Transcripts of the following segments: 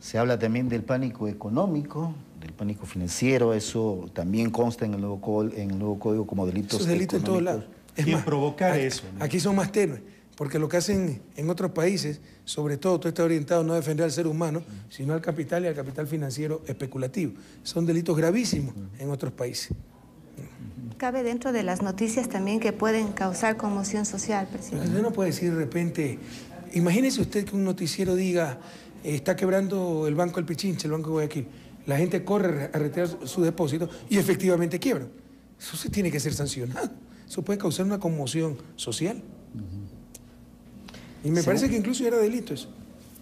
Se habla también del pánico económico, del pánico financiero, eso también consta en el nuevo código como delitos económicos. Eso es delito en todos lados. Es más, provocar eso, ¿no? Aquí son más tenues, porque lo que hacen en otros países, sobre todo, todo está orientado no a defender al ser humano, sino al capital y al capital financiero especulativo. Son delitos gravísimos en otros países. Cabe dentro de las noticias también que pueden causar conmoción social, presidente. Usted no puede decir de repente, imagínese usted que un noticiero diga, está quebrando el Banco del Pichinche, el Banco de Guayaquil. La gente corre a retirar su depósito y efectivamente quiebra. Eso se tiene que ser sancionado. Eso puede causar una conmoción social. Y me parece que incluso era delito eso.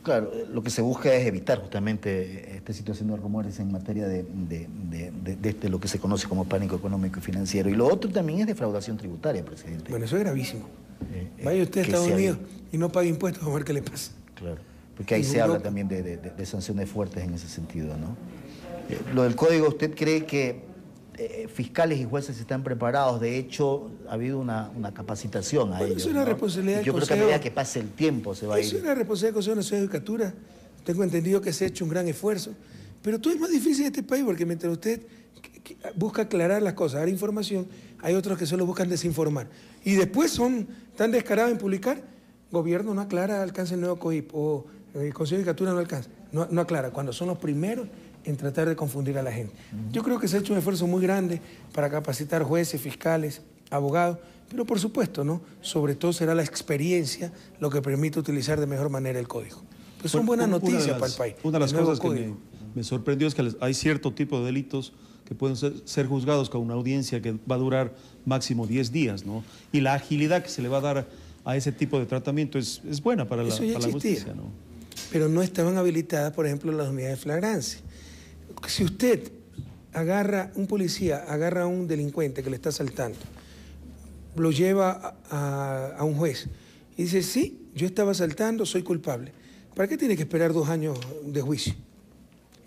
Claro, lo que se busca es evitar justamente esta situación de rumores en materia de lo que se conoce como pánico económico y financiero. Y lo otro también es defraudación tributaria, presidente. Bueno, eso es gravísimo. Vaya usted a Estados Unidos y no pague impuestos, a ver qué le pasa. Claro, porque ahí se habla también de sanciones fuertes en ese sentido, ¿no? Lo del código, ¿usted cree que fiscales y jueces están preparados? De hecho, ha habido una capacitación a ellos. Eso es una responsabilidad del Yo creo que a medida que pase el tiempo se va a ir. Eso es una responsabilidad del Consejo Nacional de Judicatura. Tengo entendido que se ha hecho un gran esfuerzo. Pero todo es más difícil en este país porque mientras usted busca aclarar las cosas, dar información, hay otros que solo buscan desinformar. Y después son tan descarados en publicar, gobierno no aclara, alcanza el nuevo COIP, o el Consejo de Judicatura no alcanza, no aclara, cuando son los primeros en tratar de confundir a la gente. Yo creo que se ha hecho un esfuerzo muy grande para capacitar jueces, fiscales, abogados, pero por supuesto, ¿no? Sobre todo será la experiencia lo que permite utilizar de mejor manera el código. Pues son buenas noticias para el país. Una de las cosas que me sorprendió es que hay cierto tipo de delitos que pueden ser juzgados con una audiencia que va a durar máximo 10 días, ¿no? Y la agilidad que se le va a dar a ese tipo de tratamiento es buena para la justicia, ¿no? Pero no estaban habilitadas, por ejemplo, las unidades de flagrancia. Si usted un policía agarra a un delincuente que le está asaltando, lo lleva a un juez y dice, sí, yo estaba asaltando, soy culpable. ¿Para qué tiene que esperar 2 años de juicio?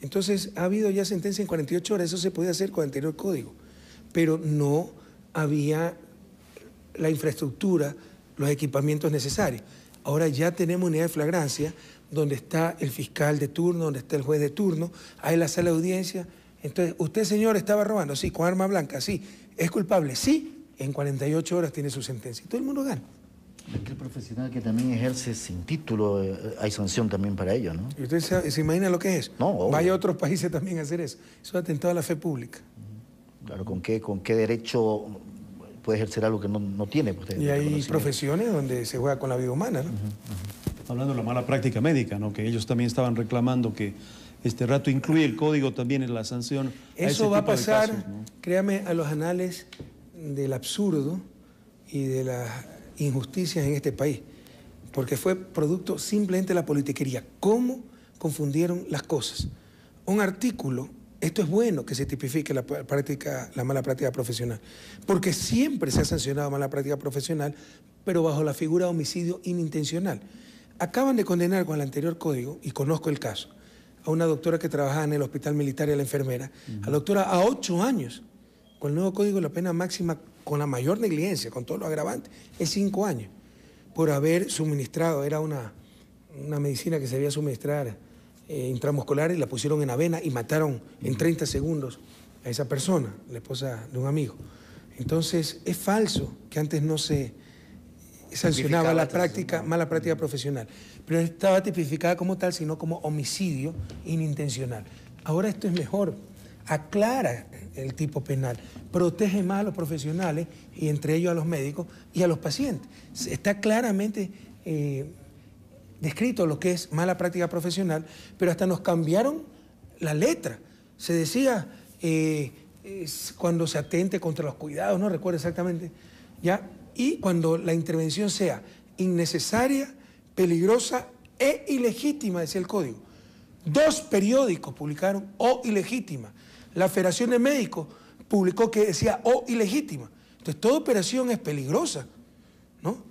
Entonces, ha habido ya sentencia en 48 horas, eso se podía hacer con el anterior código, pero no había la infraestructura, los equipamientos necesarios. Ahora ya tenemos unidad de flagrancia, donde está el fiscal de turno, donde está el juez de turno, hay la sala de audiencia. Entonces, usted, señor, estaba robando, sí, con arma blanca, sí, es culpable, sí, en 48 horas tiene su sentencia y todo el mundo gana. Aquel profesional que también ejerce sin título, hay sanción también para ello, ¿no? ¿Y usted se imagina lo que es? No, obvio. Vaya a otros países también a hacer eso. Eso es atentado a la fe pública. Claro, ¿con qué derecho puede ejercer algo que no tiene? Pues, y hay profesiones donde se juega con la vida humana, ¿no? Hablando de la mala práctica médica, ¿no? Que ellos también estaban reclamando que este rato incluye el código también en la sanción. Eso va a pasar, casos, ¿no? Créame, a los anales del absurdo y de las injusticias en este país, porque fue producto simplemente de la politiquería. ¿Cómo confundieron las cosas? Un artículo, esto es bueno que se tipifique la mala práctica profesional, porque siempre se ha sancionado mala práctica profesional, pero bajo la figura de homicidio inintencional. Acaban de condenar con el anterior código, y conozco el caso, a una doctora que trabajaba en el hospital militar y a la enfermera, a la doctora a 8 años. Con el nuevo código la pena máxima, con la mayor negligencia, con todo lo agravante, es 5 años, por haber suministrado, era una medicina que se debía suministrar intramuscular y la pusieron en avena y mataron en 30 segundos a esa persona, la esposa de un amigo. Entonces, es falso que antes no se sancionaba la mala práctica profesional, pero estaba tipificada como tal, sino como homicidio inintencional. Ahora esto es mejor, aclara el tipo penal, protege más a los profesionales y entre ellos a los médicos y a los pacientes. Está claramente descrito lo que es mala práctica profesional, pero hasta nos cambiaron la letra. Se decía cuando se atente contra los cuidados, no recuerdo exactamente, ¿ya? Y cuando la intervención sea innecesaria, peligrosa e ilegítima, decía el código. 2 periódicos publicaron o ilegítima. La Federación de Médicos publicó que decía o ilegítima. Entonces, toda operación es peligrosa, ¿no?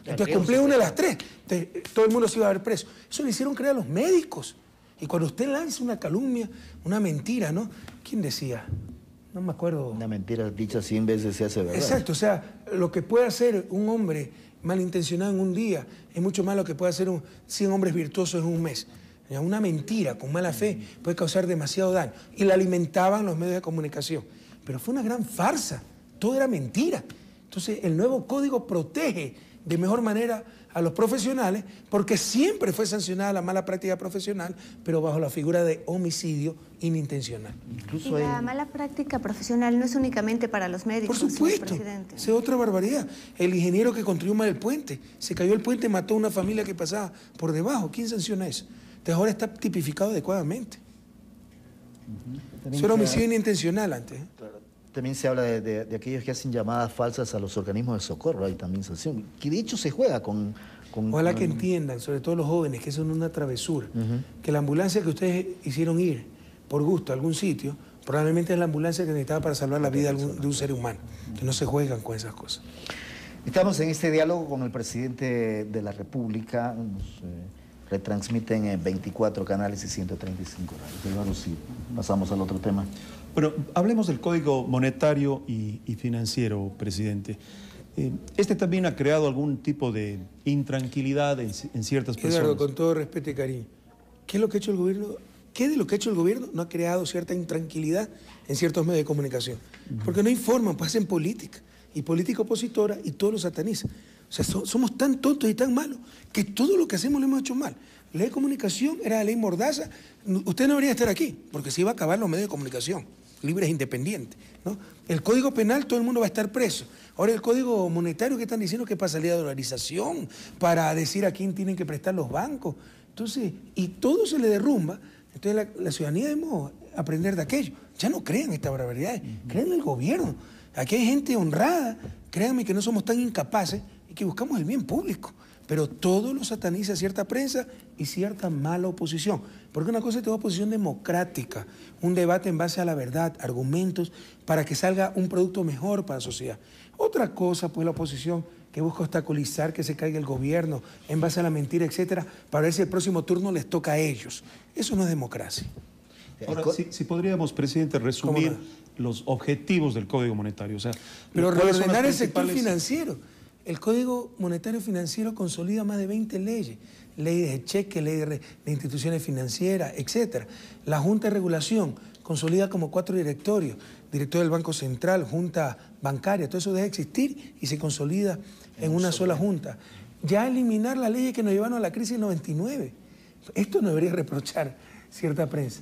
Entonces, cumplía una de las 3. Entonces, todo el mundo se iba a ver preso. Eso le hicieron creer a los médicos. Y cuando usted lanza una calumnia, una mentira, ¿no? ¿Quién decía? No me acuerdo. Una mentira dicha 100 veces se hace verdad. Exacto, o sea, lo que puede hacer un hombre malintencionado en un día es mucho más lo que puede hacer 100 hombres virtuosos en un mes. Una mentira con mala fe puede causar demasiado daño. Y la alimentaban los medios de comunicación. Pero fue una gran farsa. Todo era mentira. Entonces, el nuevo código protege de mejor manera a los profesionales porque siempre fue sancionada la mala práctica profesional, pero bajo la figura de homicidio inintencional. Incluso y la mala práctica profesional no es únicamente para los médicos. Por supuesto, es otra barbaridad. El ingeniero que construyó mal el puente, se cayó el puente, mató a una familia que pasaba por debajo. ¿Quién sanciona eso? Entonces ahora está tipificado adecuadamente. Eso era homicidio inintencional antes. Claro. También se habla de aquellos que hacen llamadas falsas a los organismos de socorro, hay también sanción. Que de hecho se juega con Ojalá que entiendan, sobre todo los jóvenes, que eso no es una travesura. Que la ambulancia que ustedes hicieron ir por gusto a algún sitio, probablemente es la ambulancia que necesitaba para salvar la vida de un ser humano. Que no se juegan con esas cosas. Estamos en este diálogo con el presidente de la República. Nos retransmiten en 24 canales y 135 radios. Ahora sí, pasamos al otro tema. Bueno, hablemos del Código Monetario y Financiero, presidente. Este también ha creado algún tipo de intranquilidad en ciertas personas. Eduardo, con todo respeto y cariño, ¿qué es lo que ha hecho el gobierno? ¿Qué de lo que ha hecho el gobierno no ha creado cierta intranquilidad en ciertos medios de comunicación? Porque no informan, pues hacen política, y política opositora, y todos los satanizan. O sea, somos tan tontos y tan malos que todo lo que hacemos lo hemos hecho mal. La ley de comunicación era la ley Mordaza. Usted no debería estar aquí, porque se iba a acabar los medios de comunicación, libres e independientes, ¿no? El Código Penal, todo el mundo va a estar preso. Ahora el Código Monetario, ¿qué están diciendo? Que para salir de dolarización, para decir a quién tienen que prestar los bancos. Entonces, y todo se le derrumba. Entonces la ciudadanía debemos aprender de aquello. Ya no crean estas barbaridades, crean en el gobierno. Aquí hay gente honrada, créanme que no somos tan incapaces y que buscamos el bien público. Pero todo lo sataniza cierta prensa y cierta mala oposición. Porque una cosa es toda oposición democrática, un debate en base a la verdad, argumentos, para que salga un producto mejor para la sociedad. Otra cosa, pues, la oposición que busca obstaculizar que se caiga el gobierno en base a la mentira, etcétera, para ver si el próximo turno les toca a ellos. Eso no es democracia. Ahora, si podríamos, presidente, resumir los objetivos del Código Monetario. O sea, pero reordenar el sector financiero. El Código Monetario Financiero consolida más de 20 leyes. Ley de cheque, ley de instituciones financieras, etc. La Junta de Regulación consolida como 4 directorios. Director del Banco Central, Junta Bancaria, todo eso debe existir y se consolida en una sola junta. Ya eliminar las leyes que nos llevaron a la crisis del 99. Esto no debería reprochar cierta prensa.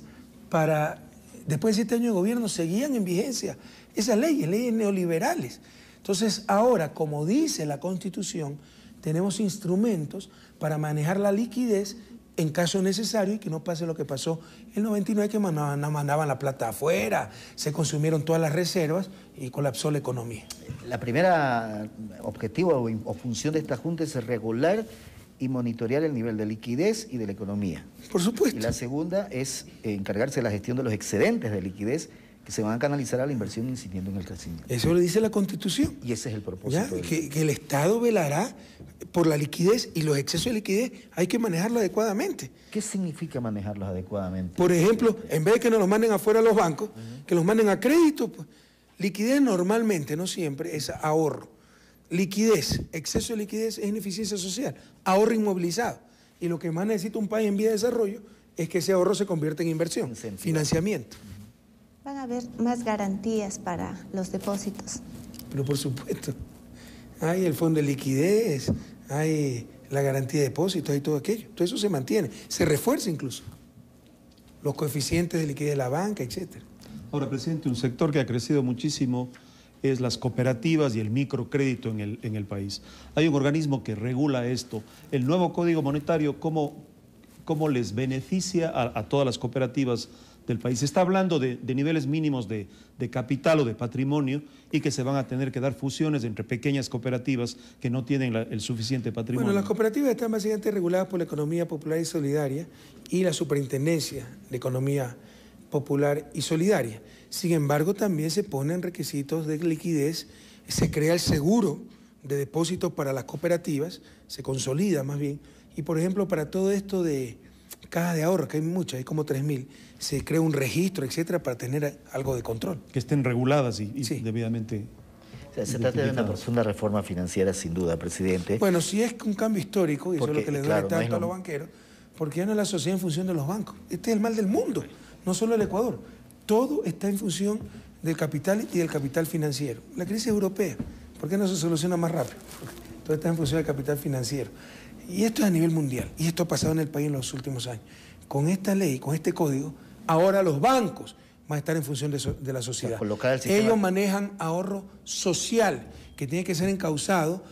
Después de 7 años de gobierno seguían en vigencia esas leyes neoliberales. Entonces, ahora, como dice la Constitución, tenemos instrumentos para manejar la liquidez en caso necesario y que no pase lo que pasó en el 99, que mandaban la plata afuera, se consumieron todas las reservas y colapsó la economía. La primera objetivo o función de esta Junta es regular y monitorear el nivel de liquidez y de la economía. Por supuesto. Y la segunda es encargarse de la gestión de los excedentes de liquidez que se van a canalizar a la inversión incidiendo en el crecimiento. Eso lo dice la Constitución. Y ese es el propósito. Que el Estado velará por la liquidez y los excesos de liquidez hay que manejarlo adecuadamente. ¿Qué significa manejarlos adecuadamente? Por ejemplo, en vez de que nos los manden afuera a los bancos, que los manden a crédito, pues, liquidez normalmente, no siempre, es ahorro. Liquidez, exceso de liquidez es ineficiencia social, ahorro inmovilizado. Y lo que más necesita un país en vía de desarrollo es que ese ahorro se convierta en inversión, financiamiento. ¿Van a haber más garantías para los depósitos? Pero por supuesto, hay el fondo de liquidez, hay la garantía de depósitos, hay todo aquello. Todo eso se mantiene, se refuerza incluso. Los coeficientes de liquidez de la banca, etc. Ahora, presidente, un sector que ha crecido muchísimo es las cooperativas y el microcrédito en el país. Hay un organismo que regula esto. El nuevo Código Monetario, ¿cómo les beneficia a todas las cooperativas del país? Se está hablando de niveles mínimos de capital o de patrimonio y que se van a tener que dar fusiones entre pequeñas cooperativas que no tienen el suficiente patrimonio. Bueno, las cooperativas están básicamente reguladas por la Economía Popular y Solidaria y la Superintendencia de Economía Popular y Solidaria. Sin embargo, también se ponen requisitos de liquidez, se crea el seguro de depósitos para las cooperativas, se consolida más bien, y por ejemplo, para todo esto de cajas de ahorro, que hay muchas, hay como 3.000, se crea un registro, etcétera, para tener algo de control. Que estén reguladas y sí, debidamente. O sea, se trata de una profunda reforma financiera, sin duda, presidente. Bueno, si es un cambio histórico, y eso es lo que le duele tanto a los banqueros, porque ya no es la sociedad en función de los bancos. Este es el mal del mundo, no solo el Ecuador. Todo está en función del capital y del capital financiero. La crisis europea, ¿por qué no se soluciona más rápido? Porque todo está en función del capital financiero. Y esto es a nivel mundial, y esto ha pasado en el país en los últimos años. Con esta ley, con este código, ahora los bancos van a estar en función de la sociedad. O sea, ellos manejan ahorro social, que tiene que ser encauzado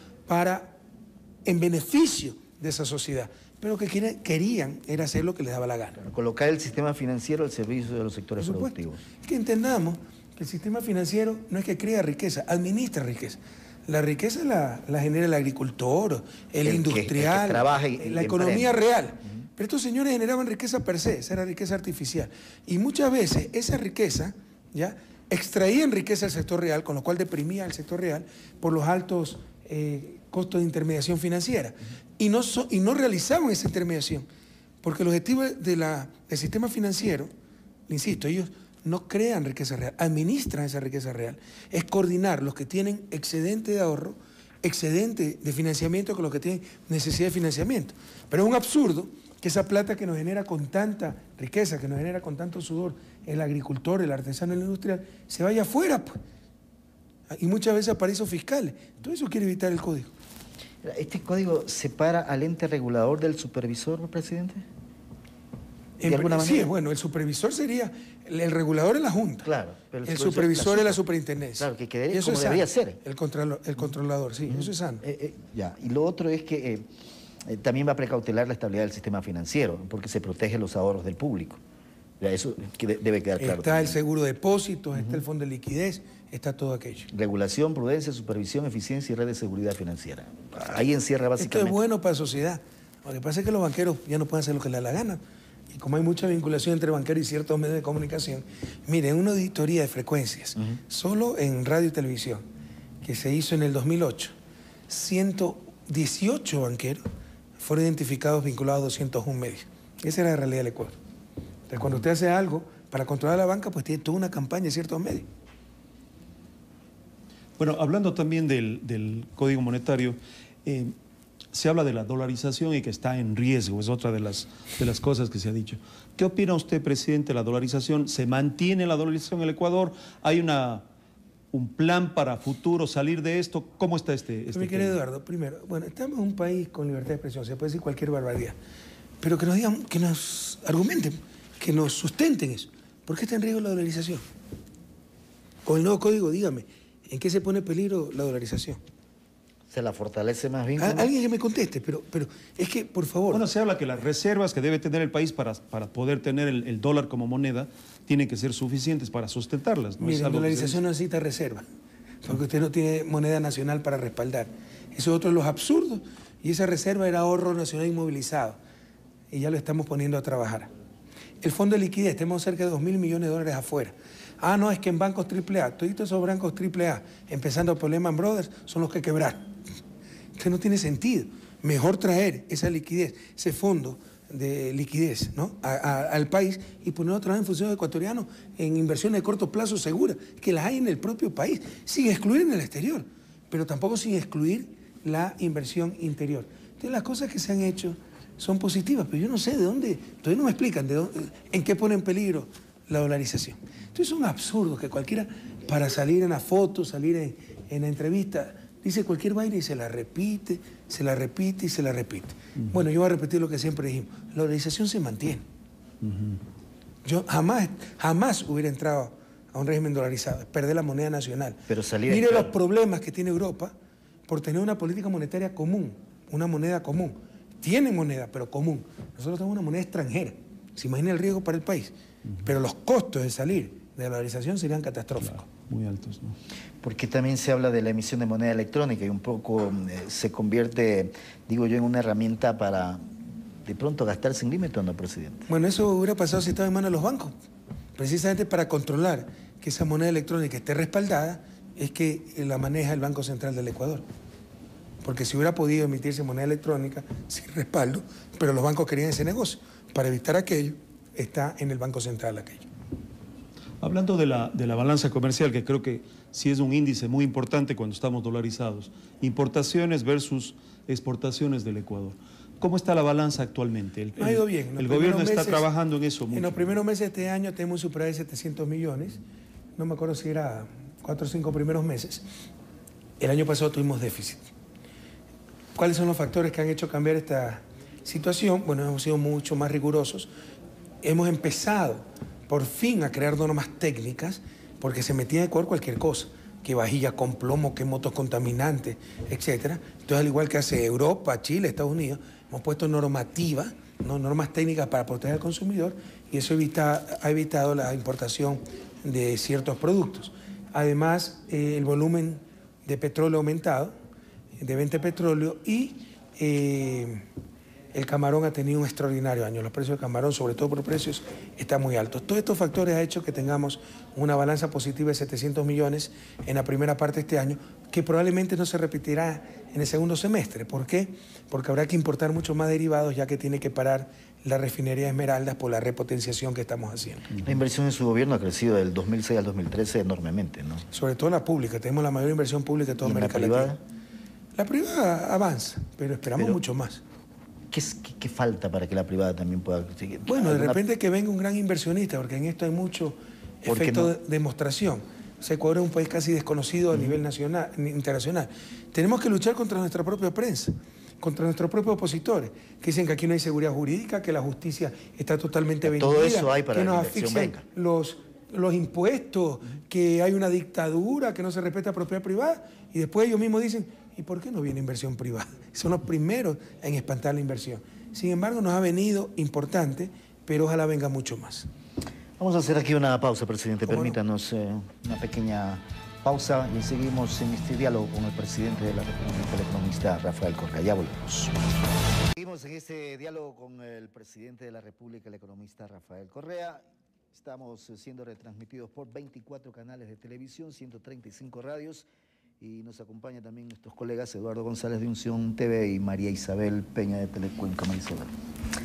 en beneficio de esa sociedad. Pero que querían era hacer lo que les daba la gana. Colocar el sistema financiero al servicio de los sectores productivos. Es que entendamos que el sistema financiero no es que crea riqueza, administra riqueza. La riqueza la genera el agricultor, el industrial, el que trabaja la economía real. Pero estos señores generaban riqueza per se, esa era riqueza artificial. Y muchas veces esa riqueza, ¿ya?, extraían riqueza del sector real, con lo cual deprimía al sector real por los altos costos de intermediación financiera. Y no realizaban esa intermediación, porque el objetivo del sistema financiero, insisto, ellos no crean riqueza real, administran esa riqueza real, es coordinar los que tienen excedente de ahorro, excedente de financiamiento con los que tienen necesidad de financiamiento. Pero es un absurdo que esa plata que nos genera con tanta riqueza, que nos genera con tanto sudor el agricultor, el artesano, el industrial, se vaya afuera, pues. Y muchas veces a paraísos fiscales. Todo eso quiere evitar el código. ¿Este código separa al ente regulador del supervisor, presidente? ¿De alguna manera? Sí, bueno, el supervisor sería, el regulador es la Junta. Claro. Pero el supervisor es la superintendencia. Claro, que quedaría como debería ser. El controlador, sí, eso es sano. Ya, y lo otro es que también va a precautelar la estabilidad del sistema financiero, porque se protege los ahorros del público. Ya, eso debe quedar claro. Está el seguro de depósitos, está el fondo de liquidez, está todo aquello. Regulación, prudencia, supervisión, eficiencia y red de seguridad financiera. Ahí encierra básicamente. Esto es bueno para la sociedad. Lo que pasa es que los banqueros ya no pueden hacer lo que les da la gana. Y como hay mucha vinculación entre banqueros y ciertos medios de comunicación, miren, una auditoría de frecuencias, solo en radio y televisión, que se hizo en el 2008, 118 banqueros fueron identificados vinculados a 201 medios. Esa era la realidad del Ecuador. Entonces, cuando usted hace algo para controlar la banca, pues tiene toda una campaña en ciertos medios. Bueno, hablando también del Código Monetario, se habla de la dolarización y que está en riesgo, es otra de las cosas que se ha dicho. ¿Qué opina usted, presidente, de la dolarización? ¿Se mantiene la dolarización en el Ecuador? ¿Hay un plan para futuro salir de esto? ¿Cómo está este Mi querido Eduardo, primero, bueno, estamos en un país con libertad de expresión, se puede decir cualquier barbaridad, pero que nos digan, que nos argumenten, que nos sustenten eso. ¿Por qué está en riesgo la dolarización? Con el nuevo código, dígame, ¿en qué se pone en peligro la dolarización? ¿Se la fortalece más bien? Alguien que me conteste, pero es que, por favor... Bueno, se habla que las reservas que debe tener el país para poder tener el dólar como moneda tienen que ser suficientes para sustentarlas, ¿no? Mire, la dolarización no necesita reserva, porque usted no tiene moneda nacional para respaldar. Eso es otro de los absurdos, y esa reserva era ahorro nacional inmovilizado, y ya lo estamos poniendo a trabajar. El fondo de liquidez, tenemos cerca de 2.000 millones de dólares afuera. Ah, no, es que en bancos AAA, todos esos bancos AAA, empezando por Lehman Brothers, son los que quebraron. Entonces no tiene sentido. Mejor traer esa liquidez, ese fondo de liquidez, ¿no?, al país y ponerlo otra vez en función de ecuatorianos en inversiones de corto plazo seguras, que las hay en el propio país, sin excluir en el exterior, pero tampoco sin excluir la inversión interior. Entonces las cosas que se han hecho son positivas, pero yo no sé de dónde, todavía no me explican en qué pone en peligro la dolarización. Entonces es un absurdo que cualquiera, para salir en la foto, salir en la entrevista, dice cualquier vaina y se la repite, se la repite y se la repite. Bueno, yo voy a repetir lo que siempre dijimos. La dolarización se mantiene. Yo jamás hubiera entrado a un régimen dolarizado, perder la moneda nacional. Pero mire los problemas que tiene Europa por tener una política monetaria común, una moneda común. Tiene moneda, pero común. Nosotros tenemos una moneda extranjera. Se imagina el riesgo para el país. Pero los costos de salir de la dolarización serían catastróficos. Claro, muy altos, ¿no? Porque también se habla de la emisión de moneda electrónica y un poco se convierte, digo yo, en una herramienta para de pronto gastar sin límite, ¿no, presidente? Bueno, eso hubiera pasado si estaba en manos de los bancos. Precisamente para controlar que esa moneda electrónica esté respaldada, es que la maneja el Banco Central del Ecuador. Porque si hubiera podido emitirse moneda electrónica sin respaldo, pero los bancos querían ese negocio. Para evitar aquello, está en el Banco Central aquello. Hablando de la balanza comercial, que creo que sí es un índice muy importante cuando estamos dolarizados, importaciones versus exportaciones del Ecuador. ¿Cómo está la balanza actualmente? Ha ido bien. El gobierno está trabajando en eso mucho. En los primeros meses de este año tenemos un superávit de 700 millones. No me acuerdo si era 4 o 5 primeros meses. El año pasado tuvimos déficit. ¿Cuáles son los factores que han hecho cambiar esta situación? Bueno, hemos sido mucho más rigurosos. Hemos empezado por fin a crear normas técnicas porque se metía de acuerdo cualquier cosa, que vajilla con plomo, que motos contaminantes, etc. Entonces, al igual que hace Europa, Chile, Estados Unidos, hemos puesto normativa, ¿no? Normas técnicas para proteger al consumidor y eso ha evitado la importación de ciertos productos. Además, el volumen de petróleo ha aumentado, de venta de petróleo y el camarón ha tenido un extraordinario año. Los precios del camarón, sobre todo por precios, están muy altos. Todos estos factores han hecho que tengamos una balanza positiva de 700 millones en la primera parte de este año, que probablemente no se repetirá en el segundo semestre. ¿Por qué? Porque habrá que importar mucho más derivados, ya que tiene que parar la refinería Esmeraldas por la repotenciación que estamos haciendo. La inversión en su gobierno ha crecido del 2006 al 2013 enormemente, ¿no? Sobre todo la pública. Tenemos la mayor inversión pública de toda América Latina. La privada avanza, pero esperamos mucho más. ¿Qué falta para que la privada también pueda seguir? Bueno, de repente que venga un gran inversionista, porque en esto hay mucho efecto de demostración. O sea, Ecuador es un país casi desconocido a nivel nacional, internacional. Tenemos que luchar contra nuestra propia prensa, contra nuestros propios opositores, que dicen que aquí no hay seguridad jurídica, que la justicia está totalmente vendida, todo eso hay para que que nos la inversión venga. los impuestos, que hay una dictadura, que no se respeta la propiedad privada, y después ellos mismos dicen, ¿y por qué no viene inversión privada? Son los primeros en espantar la inversión. Sin embargo, nos ha venido importante, pero ojalá venga mucho más. Vamos a hacer aquí una pausa, presidente. Permítanos una pequeña pausa y seguimos en este diálogo con el presidente de la República, el economista Rafael Correa. Ya volvemos. Seguimos en este diálogo con el presidente de la República, el economista Rafael Correa. Estamos siendo retransmitidos por 24 canales de televisión, 135 radios. Y nos acompaña también nuestros colegas Eduardo González de Unción TV y María Isabel Peña de Telecuenca. Marisol.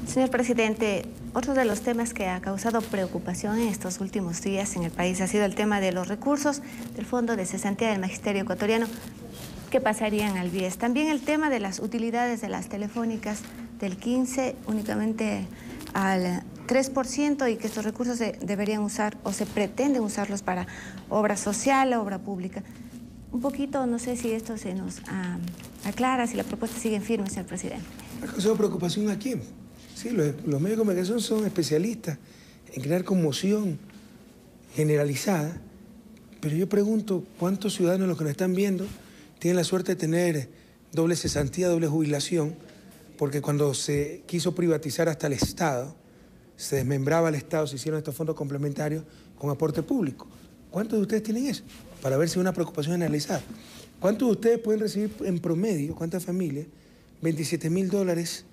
Señor presidente, otro de los temas que ha causado preocupación en estos últimos días en el país ha sido el tema de los recursos del Fondo de Cesantía del Magisterio Ecuatoriano que pasarían al BIES. También el tema de las utilidades de las telefónicas del 15 únicamente al 3% y que estos recursos se deberían usar o se pretenden usarlos para obra social, obra pública. Un poquito, no sé si esto se nos aclara, si la propuesta sigue en firme, señor presidente. ¿Ha causado preocupación a quién? Sí, los medios de comunicación son especialistas en crear conmoción generalizada, pero yo pregunto, ¿cuántos ciudadanos los que nos están viendo tienen la suerte de tener doble cesantía, doble jubilación? Porque cuando se quiso privatizar hasta el Estado, se desmembraba el Estado, se hicieron estos fondos complementarios con aporte público. ¿Cuántos de ustedes tienen eso? Para ver si es una preocupación generalizada. ¿Cuántos de ustedes pueden recibir en promedio, cuántas familias, $27.000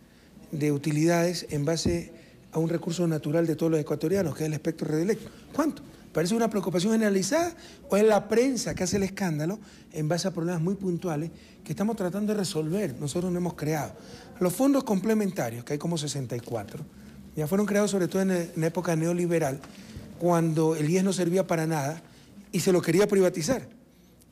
de utilidades en base a un recurso natural de todos los ecuatorianos, que es el espectro radioeléctrico? ¿Cuánto? ¿Parece una preocupación generalizada o es la prensa que hace el escándalo en base a problemas muy puntuales que estamos tratando de resolver? Nosotros no hemos creado. Los fondos complementarios, que hay como 64, ya fueron creados sobre todo en la época neoliberal, cuando el IES no servía para nada y se lo quería privatizar.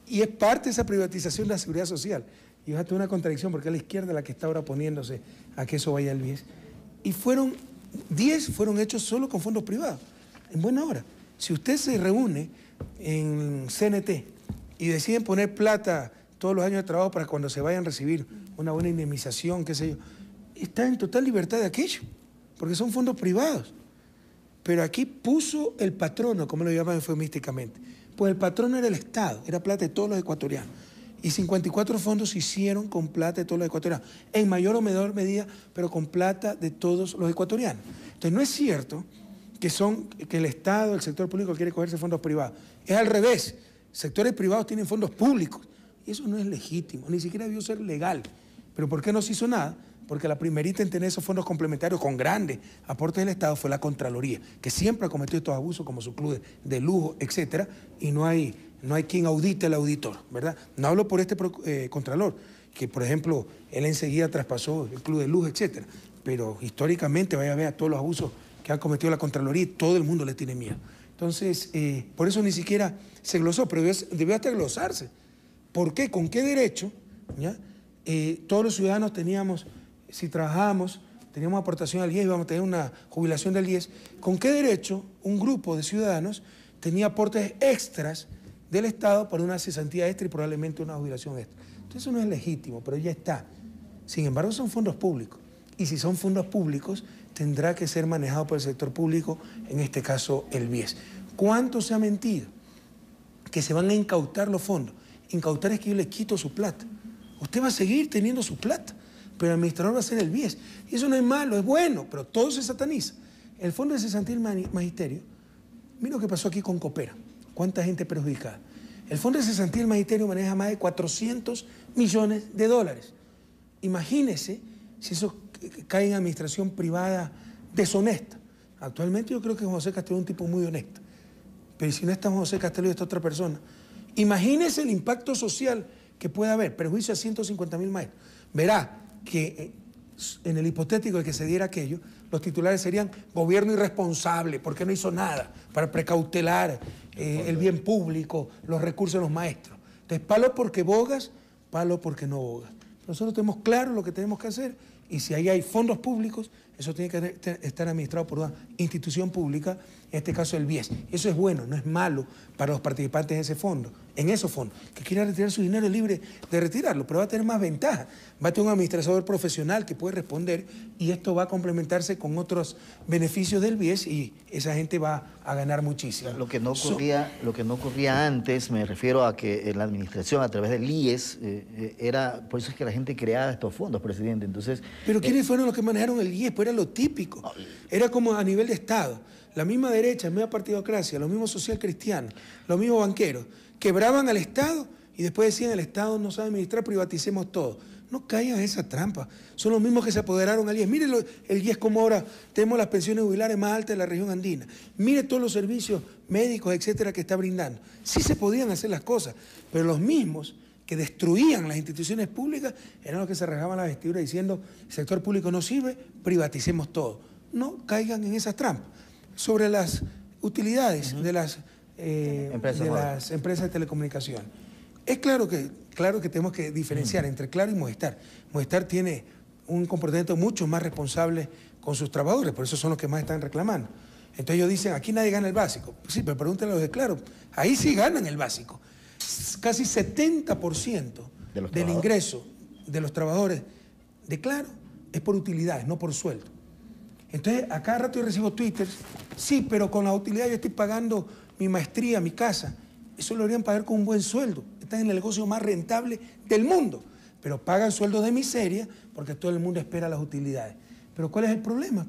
Y es parte de esa privatización de la seguridad social. Y fíjate una contradicción, porque es la izquierda la que está ahora oponiéndose a que eso vaya al BIES. Y 10 fueron hechos solo con fondos privados, en buena hora. Si usted se reúne en CNT y deciden poner plata todos los años de trabajo para cuando se vayan a recibir una buena indemnización, qué sé yo, está en total libertad de aquello, porque son fondos privados. Pero aquí puso el patrono, como lo llaman eufemísticamente. Pues el patrono era el Estado, era plata de todos los ecuatorianos. Y 54 fondos se hicieron con plata de todos los ecuatorianos, en mayor o menor medida, pero con plata de todos los ecuatorianos. Entonces no es cierto que el Estado, el sector público quiere cogerse fondos privados. Es al revés. Sectores privados tienen fondos públicos. Y eso no es legítimo, ni siquiera debió ser legal. ¿Pero por qué no se hizo nada? Porque la primerita en tener esos fondos complementarios con grandes aportes del Estado fue la Contraloría, que siempre ha cometido estos abusos como su club de lujo, etcétera, y no hay quien audite al auditor, ¿verdad? No hablo por este Contralor, que por ejemplo, él enseguida traspasó el club de lujo, etcétera, pero históricamente vaya a ver a todos los abusos que ha cometido la Contraloría y todo el mundo le tiene miedo. Entonces, por eso ni siquiera se glosó, pero debió hasta glosarse. ¿Por qué? ¿Con qué derecho? ¿Ya? Todos los ciudadanos teníamos si trabajamos, teníamos aportación al IES y vamos a tener una jubilación del IES, ¿con qué derecho un grupo de ciudadanos tenía aportes extras del Estado por una cesantía extra y probablemente una jubilación extra? Entonces eso no es legítimo, pero ya está. Sin embargo, son fondos públicos. Y si son fondos públicos, tendrá que ser manejado por el sector público, en este caso el BIES. ¿Cuánto se ha mentido? Que se van a incautar los fondos. Incautar es que yo le quito su plata. Usted va a seguir teniendo su plata, pero el administrador va a ser el BIES. Y eso no es malo, es bueno, pero todo se sataniza. El Fondo de Cesantía del Magisterio, mira lo que pasó aquí con Coopera. ¿Cuánta gente perjudicada? El Fondo de Cesantía del Magisterio maneja más de 400 millones de dólares. Imagínese si eso cae en administración privada deshonesta. Actualmente yo creo que José Castelú es un tipo muy honesto. Pero si no está José Castelú y está otra persona, imagínese el impacto social que puede haber, perjuicio a 150.000 maestros. Verá que en el hipotético de que se diera aquello, los titulares serían gobierno irresponsable, porque no hizo nada para precautelar el bien público, los recursos de los maestros. Entonces, palo porque bogas, palo porque no bogas. Nosotros tenemos claro lo que tenemos que hacer y si ahí hay fondos públicos, eso tiene que estar administrado por una institución pública, en este caso el BIES. Eso es bueno, no es malo para los participantes de ese fondo, en esos fondos. Que quiera retirar su dinero es libre de retirarlo, pero va a tener más ventaja. Va a tener un administrador profesional que puede responder y esto va a complementarse con otros beneficios del BIES y esa gente va a ganar muchísimo. Lo que no ocurría antes, me refiero a que la administración a través del IES era, por eso es que la gente creaba estos fondos, presidente. Entonces, pero ¿quiénes fueron los que manejaron el IES? Pues era lo típico. Era como a nivel de Estado. La misma derecha, la misma partidocracia, los mismos social cristianos, los mismos banqueros, quebraban al Estado y después decían el Estado no sabe administrar, privaticemos todo. No caigan en esa trampa. Son los mismos que se apoderaron al IES. Mire el IES como ahora tenemos las pensiones jubilares más altas de la región andina. Mire todos los servicios médicos, etcétera, que está brindando. Sí se podían hacer las cosas, pero los mismos que destruían las instituciones públicas eran los que se rasgaban la vestidura diciendo el sector público no sirve, privaticemos todo. No caigan en esas trampas. Sobre las utilidades de las empresas de telecomunicación. Es claro que tenemos que diferenciar entre Claro y Movistar. Movistar tiene un comportamiento mucho más responsable con sus trabajadores, por eso son los que más están reclamando. Entonces ellos dicen, aquí nadie gana el básico. Pues sí, pero pregúntenle a los de Claro, ahí sí ganan el básico. Casi 70% del ingreso de los trabajadores de Claro es por utilidades, no por sueldo. Entonces, a cada rato yo recibo twitters, sí, pero con la utilidad yo estoy pagando mi maestría, mi casa. Eso lo deberían pagar con un buen sueldo. Están en el negocio más rentable del mundo, pero pagan sueldos de miseria porque todo el mundo espera las utilidades. Pero ¿cuál es el problema?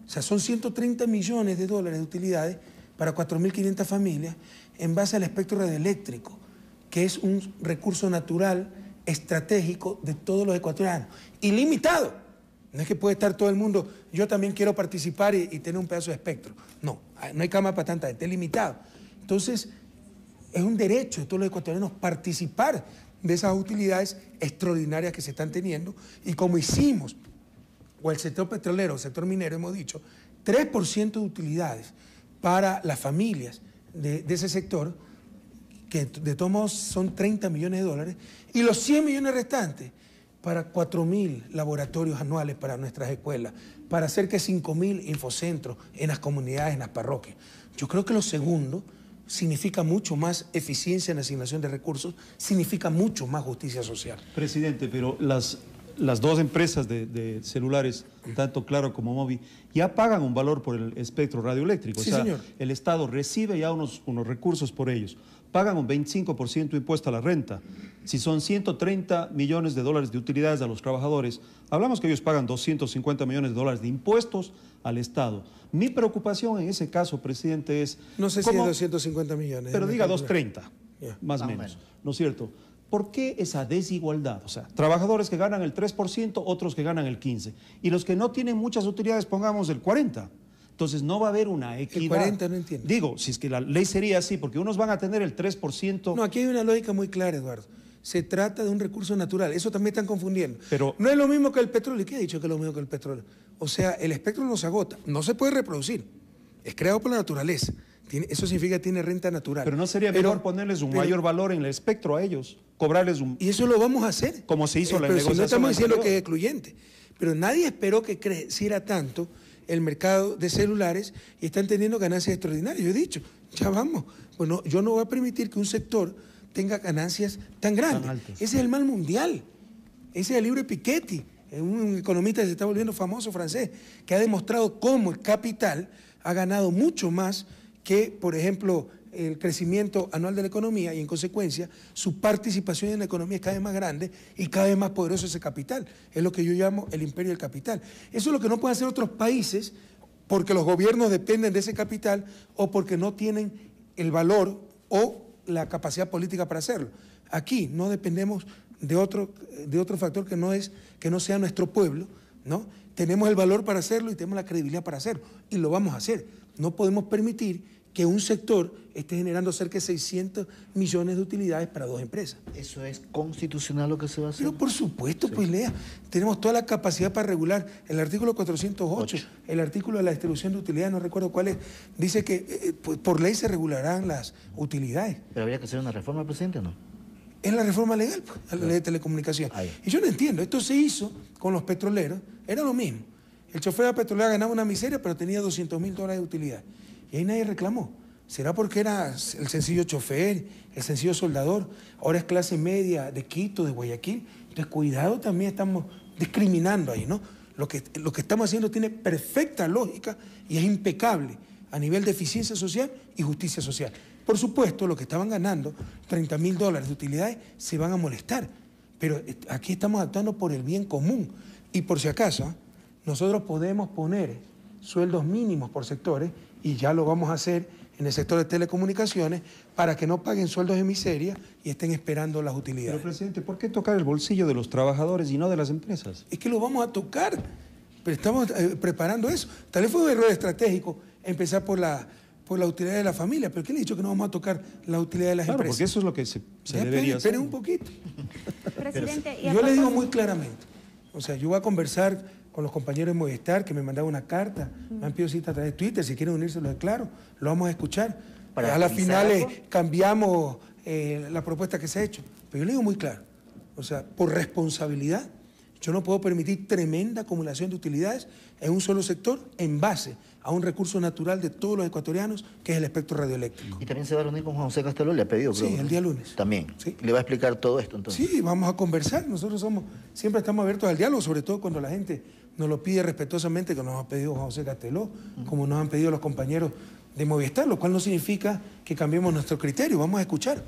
O sea, son 130 millones de dólares de utilidades para 4.500 familias en base al espectro radioeléctrico, que es un recurso natural estratégico de todos los ecuatorianos, ilimitado. No es que puede estar todo el mundo, yo también quiero participar y tener un pedazo de espectro. No, no hay cama para tanta gente, es limitado. Entonces, es un derecho de todos los ecuatorianos participar de esas utilidades extraordinarias que se están teniendo. Y como hicimos, o el sector petrolero, el sector minero, hemos dicho, 3% de utilidades para las familias de ese sector, que de todos modos son 30 millones de dólares, y los 100 millones restantes para 4.000 laboratorios anuales para nuestras escuelas, para hacer que 5.000 infocentros en las comunidades, en las parroquias. Yo creo que lo segundo significa mucho más eficiencia en la asignación de recursos, significa mucho más justicia social. Presidente, pero las dos empresas de celulares, tanto Claro como Movi, ya pagan un valor por el espectro radioeléctrico. Sí, o sea, señor. El Estado recibe ya unos recursos por ellos. Pagan un 25% de impuesto a la renta. Si son 130 millones de dólares de utilidades a los trabajadores, hablamos que ellos pagan 250 millones de dólares de impuestos al Estado. Mi preocupación en ese caso, presidente, es... No sé si es 250 millones. Pero diga 230, yeah, más o menos, ¿no es cierto? ¿Por qué esa desigualdad? O sea, trabajadores que ganan el 3%, otros que ganan el 15%. Y los que no tienen muchas utilidades, pongamos el 40%. Entonces no va a haber una equidad. El 40 no entiendo. Digo, si es que la ley sería así, porque unos van a tener el 3%. No, aquí hay una lógica muy clara, Eduardo. Se trata de un recurso natural. Eso también están confundiendo. Pero no es lo mismo que el petróleo. ¿Y qué ha dicho que es lo mismo que el petróleo? O sea, el espectro no se agota. No se puede reproducir. Es creado por la naturaleza. Eso significa que tiene renta natural. Pero no sería mejor ponerles un mayor valor en el espectro a ellos, cobrarles un... Y eso lo vamos a hacer. Como se hizo la pero negociación. Si no estamos diciendo que es excluyente. Pero nadie esperó que creciera tanto el mercado de celulares y están teniendo ganancias extraordinarias. Yo he dicho, ya vamos, bueno, yo no voy a permitir que un sector tenga ganancias tan grandes. Ese es el mal mundial. Ese es el libro de Piketty, un economista que se está volviendo famoso francés, que ha demostrado cómo el capital ha ganado mucho más que, por ejemplo, el crecimiento anual de la economía y, en consecuencia, su participación en la economía es cada vez más grande y cada vez más poderoso ese capital. Es lo que yo llamo el imperio del capital. Eso es lo que no pueden hacer otros países porque los gobiernos dependen de ese capital o porque no tienen el valor o la capacidad política para hacerlo. Aquí no dependemos de otro factor que no sea nuestro pueblo, ¿no? Tenemos el valor para hacerlo y tenemos la credibilidad para hacerlo y lo vamos a hacer. No podemos permitir que un sector esté generando cerca de 600 millones de utilidades para 2 empresas. ¿Eso es constitucional lo que se va a hacer? Pero por supuesto, pues Lea, tenemos toda la capacidad para regular. El artículo 408, el artículo de la distribución de utilidades, no recuerdo cuál es, dice que por ley se regularán las utilidades. ¿Pero habría que hacer una reforma, presidente, o no? Es la reforma legal, pues, la ley de telecomunicación. Y yo no entiendo, esto se hizo con los petroleros, era lo mismo. El chofer de la petrolera ganaba una miseria, pero tenía $200.000 de utilidad. Y ahí nadie reclamó. ¿Será porque era el sencillo chofer, el sencillo soldador? Ahora es clase media de Quito, de Guayaquil. Entonces, cuidado, también estamos discriminando ahí, ¿no? Lo que estamos haciendo tiene perfecta lógica y es impecable a nivel de eficiencia social y justicia social. Por supuesto, los que estaban ganando $30.000 de utilidades se van a molestar, pero aquí estamos actuando por el bien común. Y por si acaso, nosotros podemos poner sueldos mínimos por sectores y ya lo vamos a hacer en el sector de telecomunicaciones para que no paguen sueldos de miseria y estén esperando las utilidades. Pero, presidente, ¿por qué tocar el bolsillo de los trabajadores y no de las empresas? Es que lo vamos a tocar, pero estamos preparando eso. Tal vez fue un error estratégico empezar por la utilidad de la familia, pero ¿quién le ha dicho que no vamos a tocar la utilidad de las empresas? Porque eso es lo que se debería hacer. Esperen un poquito. Presidente, yo le digo muy claramente, o sea, yo voy a conversar con los compañeros de Movistar que me mandaron una carta, me han pedido cita a través de Twitter, si quieren unirse lo declaro, lo vamos a escuchar. A las finales cambiamos la propuesta que se ha hecho, pero yo le digo muy claro, o sea, por responsabilidad, yo no puedo permitir tremenda acumulación de utilidades en un solo sector en base a un recurso natural de todos los ecuatorianos, que es el espectro radioeléctrico. ¿Y también se va a reunir con Juan José Casteló? ¿Le ha pedido? Sí, creo, el día lunes. También. Sí. ¿Le va a explicar todo esto entonces? Sí, vamos a conversar. Nosotros siempre estamos abiertos al diálogo, sobre todo cuando la gente nos lo pide respetuosamente, que nos ha pedido Juan José Casteló, como nos han pedido los compañeros de Movistar, lo cual no significa que cambiemos nuestro criterio. Vamos a escuchar.